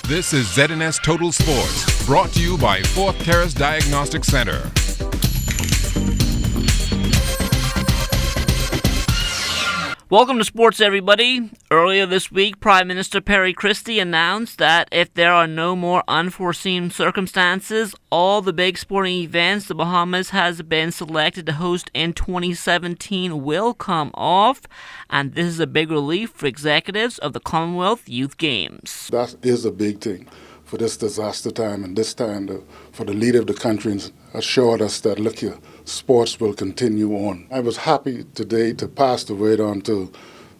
This is ZNS Total Sports, brought to you by Fourth Terrace Diagnostic Center. Welcome to sports, everybody. Earlier this week, Prime Minister Perry Christie announced that if there are no more unforeseen circumstances, all the big sporting events the Bahamas has been selected to host in 2017 will come off, and this is a big relief for executives of the Commonwealth Youth Games. That is a big thing for this disaster time, and this time for the leader of the country assured us that, look here, sports will continue on. I was happy today to pass the word on to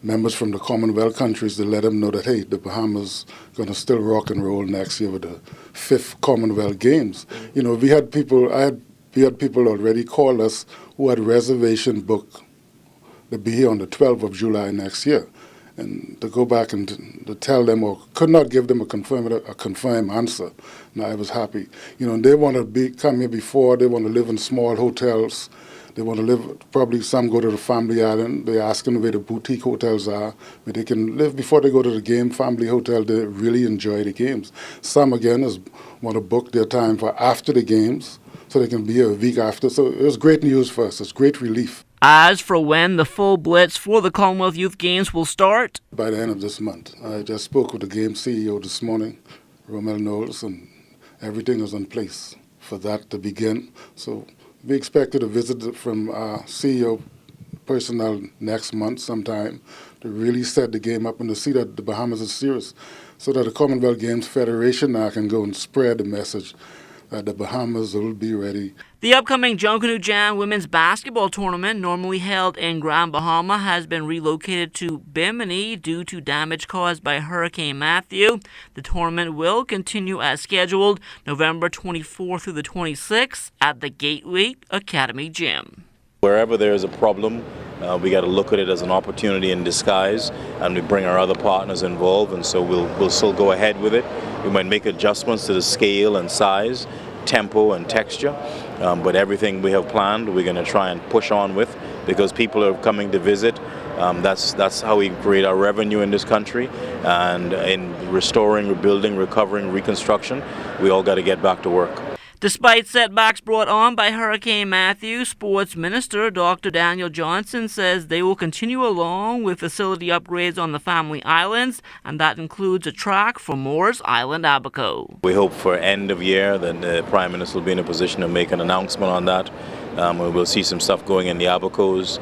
members from the Commonwealth countries to let them know that, hey, the Bahamas going to still rock and roll next year with the 5th Commonwealth Games. You know, we had people already call us who had reservation booked to be here on the 12th of July next year. And to go back and to tell them, or could not give them a confirmed answer. Now, I was happy. You know, they want to come here before. They want to live in small hotels. They want to live, probably some go to the family island. They're asking where the boutique hotels are, where they can live before they go to the game. Family hotel, they really enjoy the games. Some, again, want to book their time for after the games so they can be here a week after. So it was great news for us. It's great relief. As for when the full blitz for the Commonwealth Youth Games will start? By the end of this month. I just spoke with the game CEO this morning, Romel Knowles, and everything is in place for that to begin. So we expected a visit from our CEO personnel next month sometime to really set the game up and to see that the Bahamas is serious, so that the Commonwealth Games Federation now can go and spread the message that the Bahamas will be ready. The upcoming Junkanoo Jam women's basketball tournament, normally held in Grand Bahama, has been relocated to Bimini due to damage caused by Hurricane Matthew. The tournament will continue as scheduled, November 24th through the 26th at the Gateway Academy Gym. Wherever there is a problem, we got to look at it as an opportunity in disguise, and we bring our other partners involved, and so we'll still go ahead with it. We might make adjustments to the scale and size, tempo and texture, but everything we have planned we're going to try and push on with, because people are coming to visit. That's how we create our revenue in this country, and in restoring, rebuilding, recovering, reconstruction, we all got to get back to work. Despite setbacks brought on by Hurricane Matthew, Sports Minister Dr. Daniel Johnson says they will continue along with facility upgrades on the Family Islands, and that includes a track for Moore's Island Abaco. We hope for end of year that the Prime Minister will be in a position to make an announcement on that. We'll see some stuff going in the Abacos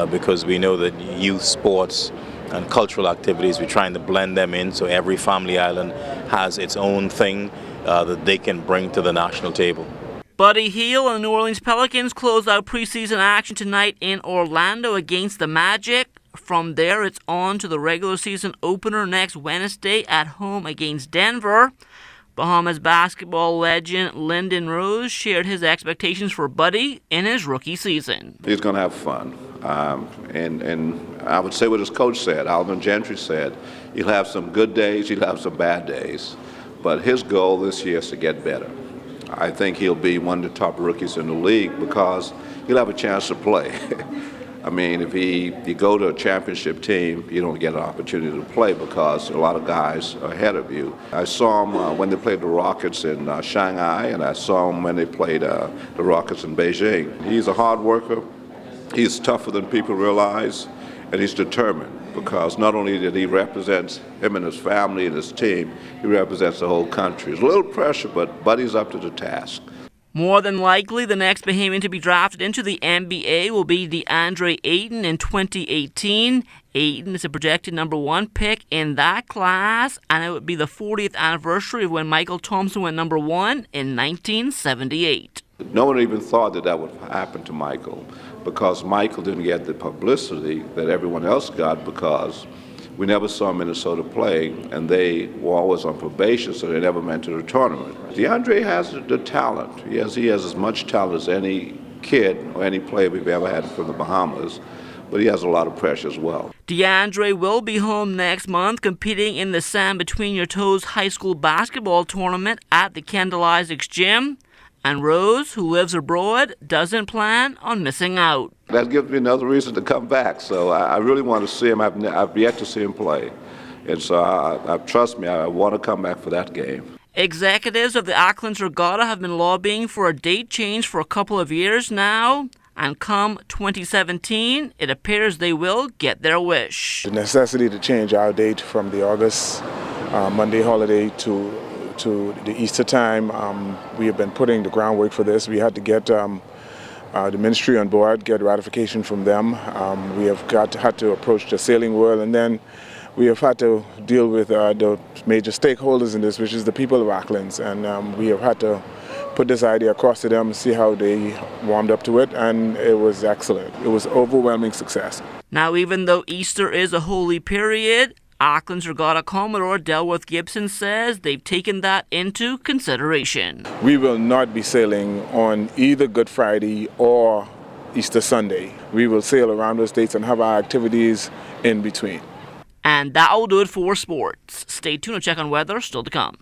because we know that youth sports and cultural activities, we're trying to blend them in so every family island has its own thing that they can bring to the national table. Buddy Hield and the New Orleans Pelicans close out preseason action tonight in Orlando against the Magic. From there, it's on to the regular season opener next Wednesday at home against Denver. Bahamas basketball legend Lyndon Rose shared his expectations for Buddy in his rookie season. He's going to have fun. And I would say what his coach said, Alvin Gentry said, he'll have some good days, he'll have some bad days. But his goal this year is to get better. I think he'll be one of the top rookies in the league because he'll have a chance to play. I mean, if you go to a championship team, you don't get an opportunity to play because a lot of guys are ahead of you. I saw him when they played the Rockets in Shanghai, and I saw him when they played the Rockets in Beijing. He's a hard worker. He's tougher than people realize, and he's determined, because not only did he represent him and his family and his team, he represents the whole country. It's a little pressure, but Buddy's up to the task. More than likely, the next Bahamian to be drafted into the NBA will be DeAndre Ayton in 2018. Ayton is a projected number 1 pick in that class, and it would be the 40th anniversary of when Michael Thompson went number 1 in 1978. No one even thought that would happen to Michael, because Michael didn't get the publicity that everyone else got, because we never saw Minnesota play, and they were always on probation, so they never went to the tournament. DeAndre has the talent. He has as much talent as any kid or any player we've ever had from the Bahamas, but he has a lot of pressure as well. DeAndre will be home next month competing in the Sand Between Your Toes high school basketball tournament at the Kendall Isaacs Gym. And Rose, who lives abroad, doesn't plan on missing out. That gives me another reason to come back, so I really want to see him. I've yet to see him play. And so, trust me, I want to come back for that game. Executives of the Aucklands Regatta have been lobbying for a date change for a couple of years now, and come 2017, it appears they will get their wish. The necessity to change our date from the August Monday holiday to the Easter time, we have been putting the groundwork for this. We had to get the ministry on board, get ratification from them. We have had to approach the sailing world, and then we have had to deal with the major stakeholders in this, which is the people of Aucklands, and we have had to put this idea across to them and see how they warmed up to it, and it was excellent. It was overwhelming success. Now, even though Easter is a holy period, Auckland's Regatta Commodore Delworth Gibson says they've taken that into consideration. We will not be sailing on either Good Friday or Easter Sunday. We will sail around those dates and have our activities in between. And that will do it for sports. Stay tuned to check on weather still to come.